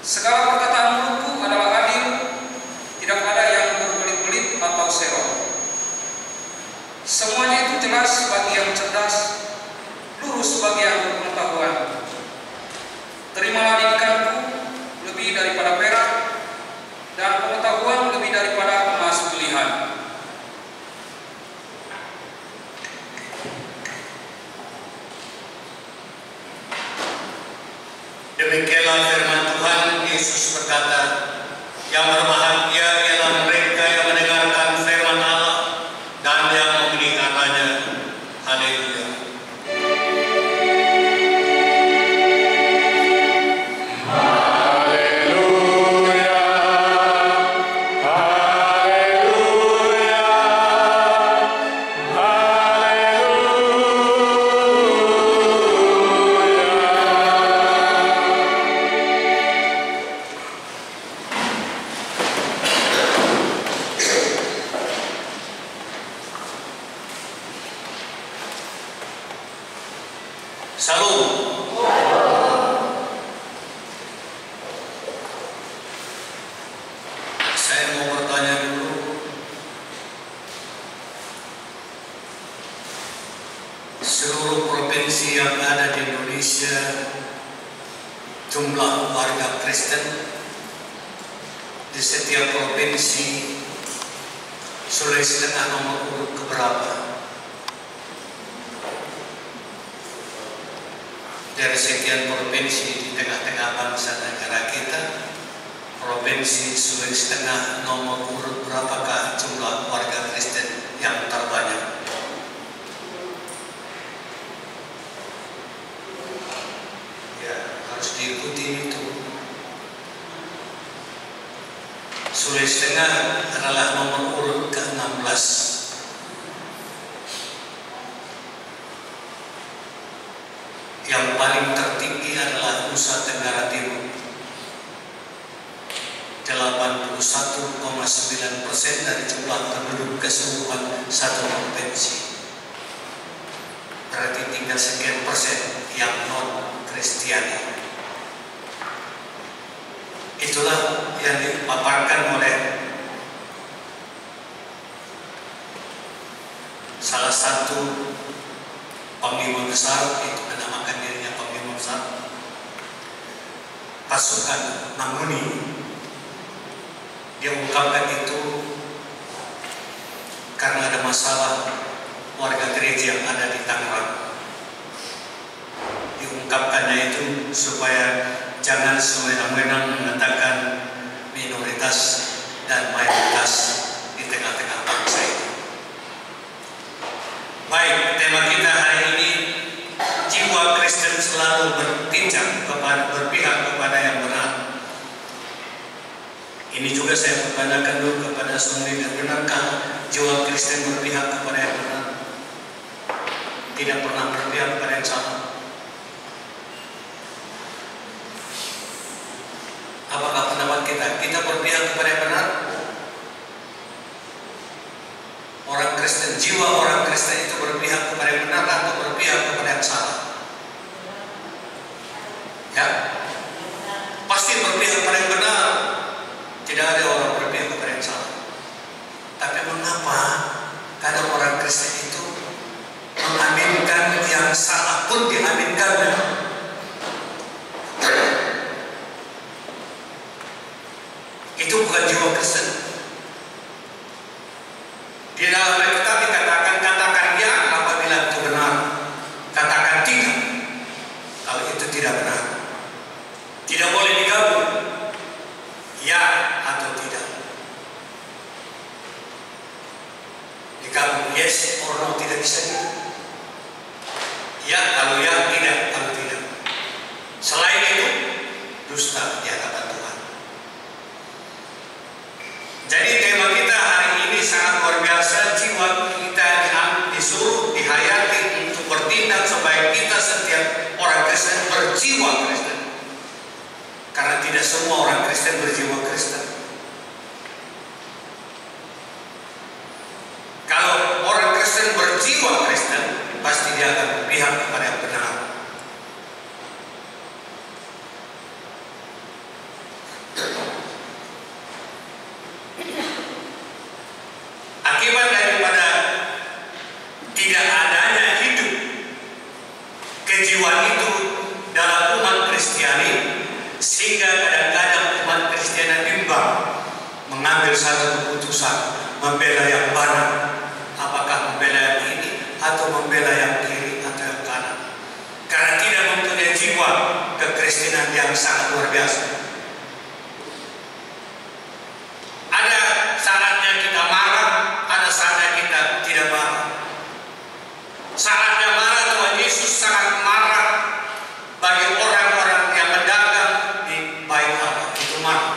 Segala perkataan mulutku adalah adil, tidak ada yang berbelit-belit atau serong. Semuanya itu jelas bagi yang cerdas, lurus bagi yang berpengetahuan. Terimalah didikanku lebih daripada perak, dan pengetahuan lebih daripada emas pilihan. Demikianlah firman Tuhan. Yesus berkata, yang berbahagia ialah mereka yang mendengarkan firman Allah dan yang mengerjakannya. Haleluya. Salam. Saya mau bertanya dulu. Seluruh provinsi yang ada di Indonesia, jumlah warga Kristen di setiap provinsi Sulawesi Tengah nomor urut keberapa? Dari sekian provinsi di tengah-tengah bangsa negara kita, provinsi Sulawesi Tengah nomor urut berapakah jumlah warga Kristen yang terbanyak? Ya, harus diikuti itu. Sulawesi Tengah adalah nomor urut ke-16. Yang paling tertinggi adalah Nusa Tenggara Timur, 81,9% dari jumlah penduduk keseluruhan satu provinsi. Berarti tinggal sekian persen yang non-Kristiani. Itulah yang dipaparkan oleh salah satu panglima besar, itu menamakan dirinya panglima besar pasukan Manguni. Dia ungkapkan itu karena ada masalah warga gereja yang ada di Tangerang. Diungkapkannya itu supaya jangan semena-mena mengatakan minoritas dan mayoritas di tengah-tengah bangsa ini. Baik, tema kita hari ini, jiwa Kristen selalu berpihak kepada yang benar. Ini juga saya pertanyakan dulu kepada saudara, benarkah jiwa Kristen berpihak kepada yang benar? Tidak pernah berpihak kepada yang salah? Apakah pendapat kita? Kita berpihak kepada yang benar? Orang Kristen, jiwa orang Kristen itu berpihak kepada yang benar atau berpihak kepada yang salah? Ya, pasti berpihak kepada yang benar. Tidak ada orang berpihak kepada yang salah. Tapi mengapa kadang orang Kristen itu mengaminkan yang salah pun diaminkannya? Itu bukan jiwa Kristen. Di dalam Alkitab dikatakan, katakan ya apabila itu benar, katakan tidak kalau itu tidak benar. Tidak boleh digabung, ya atau tidak. Digabung yes or no, tidak bisa gitu. Ya kalau ya, tidak kalau tidak. Selain itu dusta di hadapan Tuhan. Jadi tema kita hari ini sangat luar biasa. Jiwa kita disuruh dihayati untuk bertindak supaya kita setiap orang Kristen berjiwa Kristen. Karena tidak semua orang Kristen berjiwa Kristen. Kalau orang Kristen berjiwa Kristen, pasti dia akan berpihak kepada yang benar. kejiwaan itu dalam umat Kristiani, sehingga kadang-kadang umat Kristiani bimbang mengambil satu keputusan membela yang mana, apakah membela yang ini atau membela yang kiri atau yang kanan, karena tidak mempunyai jiwa kekristenan yang sangat luar biasa. Ada saatnya kita marah, ada saatnya kita tidak marah. Saatnya marah, Tuhan Yesus sangat marah bagi orang-orang yang mendagang di bait Allah, itu marah.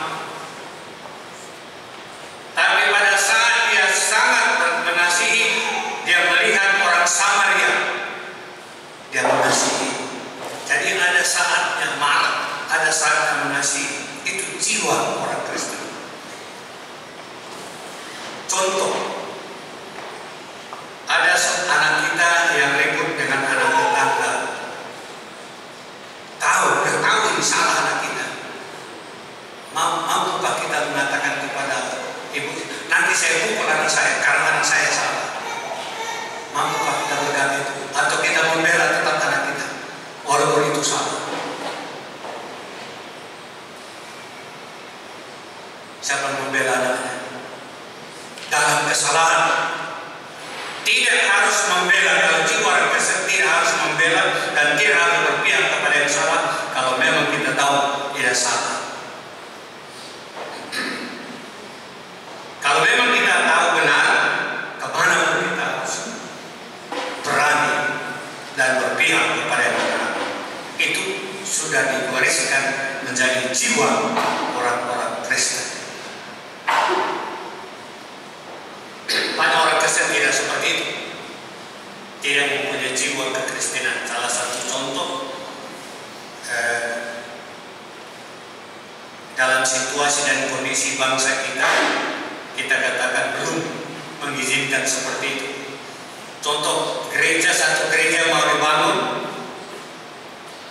Tapi pada saat dia sangat mengasihi, dia melihat orang Samaria, dia mengasihi. Jadi ada saatnya marah, ada saatnya mengasihi. Itu jiwa orang Kristen. Contoh, ada anak kita yang ribut dengan anak tetangga. Udah tahu ini salah anak kita. Mampukah kita mengatakan kepada ibu, nanti saya pukul anak saya karena anak saya salah? Mampukah kita berkata itu? Atau kita membela tetap anak kita walaupun itu salah? Siapa yang membela anaknya dalam kesalahan? Tidak harus membela. Kalau jiwa orang Kristen tidak harus membela dan tidak harus berpihak kepada yang salah kalau memang kita tahu tidak salah. Kalau memang kita tahu benar, kemana pun kita harus berani dan berpihak kepada yang benar. Itu sudah digariskan menjadi jiwa orang-orang Kristen. Banyak orang Kristen tidak seperti itu, tidak mempunyai jiwa kekristenan. Salah satu contoh, dalam situasi dan kondisi bangsa kita katakan belum mengizinkan seperti itu. Contoh, satu gereja mau dibangun,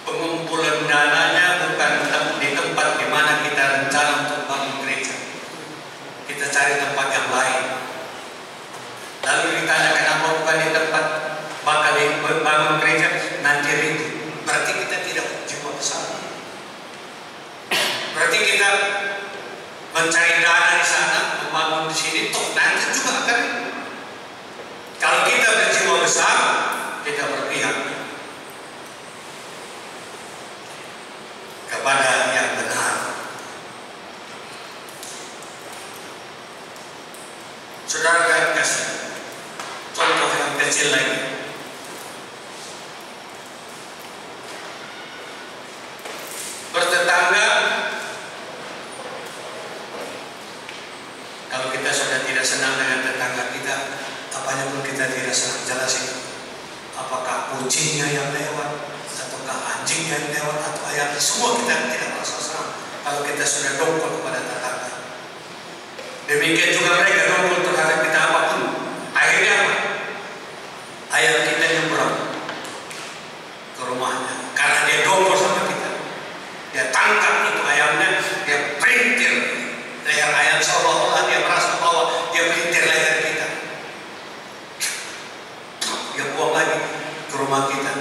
pengumpulan dananya bukan di tempat di mana kita rencana untuk bangun gereja. Kita cari tempat yang lain. Lalu ditanya kenapa bukan di tempat bakal dibangun gereja, nanti ribut. Berarti kita tidak jiwa besar. Berarti kita mencari dana di sana, membangun di sini, toh nanti juga akan. Kalau kita berjiwa besar, kita berpihak kepada yang benar. Saudara yang kasih, contoh yang kecil lagi. Bertetangga, kalau kita sudah tidak senang dengan tetangga kita, apanya pun kita tidak senang, jelasin. Apakah kucingnya yang lewat, ataukah anjingnya yang lewat, atau ayam, semua kita tidak merasa senang kalau kita sudah dongkol kepada tetangga. Demikian juga mereka dongkol terhadap kita apapun. Akhirnya apa? Ayam kita nyebrang ke rumahnya karena dia dongkol sama kita. Dia tangkap itu ayamnya, dia perintir leher ayam seolah-olah dia merasa bahwa dia perintir leher kita. Dia buang lagi ke rumah kita,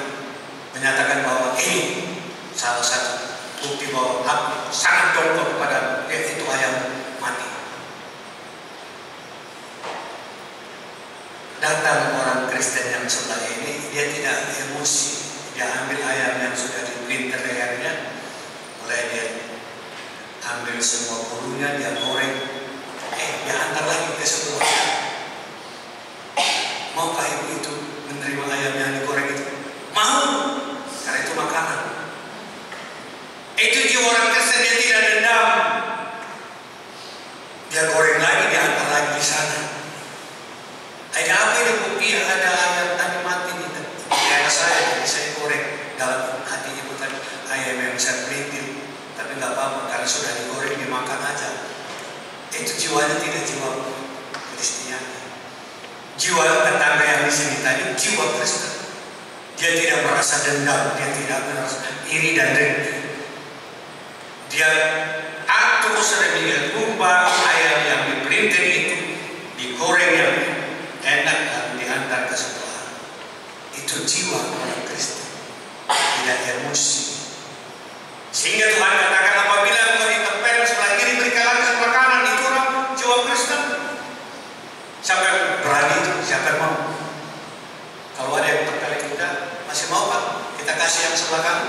menyatakan bahwa ini salah satu bukti bahwa aku sangat dongkol kepada itu ayam mati. Datang orang Kristen yang sebelah ini, dia tidak emosi. Dia ambil ayam yang sudah diperintir lehernya, mulai dia ambil semua bulunya, dia goreng, dia antar lagi ke sebelah. Maukah ibu itu menerima ayam yang digoreng itu? Mau, karena itu makanan. Itu jiwa orang Kristen, dia tidak dendam. Dia goreng lagi, dia antar lagi di sana. Ada apa ini bu? Iya, ada ayam tadi mati nih. Ayam saya, jadi saya goreng. Dalam hati ibu tadi, ayam yang saya perintir. Tapi nggak apa-apa, karena sudah digoreng, dimakan aja. Itu jiwanya tidak jiwa Kristiani. Jiwa tetangga yang di sini tadi, jiwa Kristen. Dia tidak merasa dendam, dia tidak merasa iri dan dengki. Dia atur sedemikian rupa ayam yang diperintir itu, digoreng yang enak dan diantar ke sekolah. Itu jiwa orang Kristen. ada emosi. Sehingga Tuhan katakan, apabila engkau ditempel sebelah kiri, berikanlah sebelah kanan. Itu orang jiwa Kristen. Siapa yang berani? Siapa yang mau? Kalau ada yang tempel kita, masih mau kan? Kita kasih yang sebelah kanan.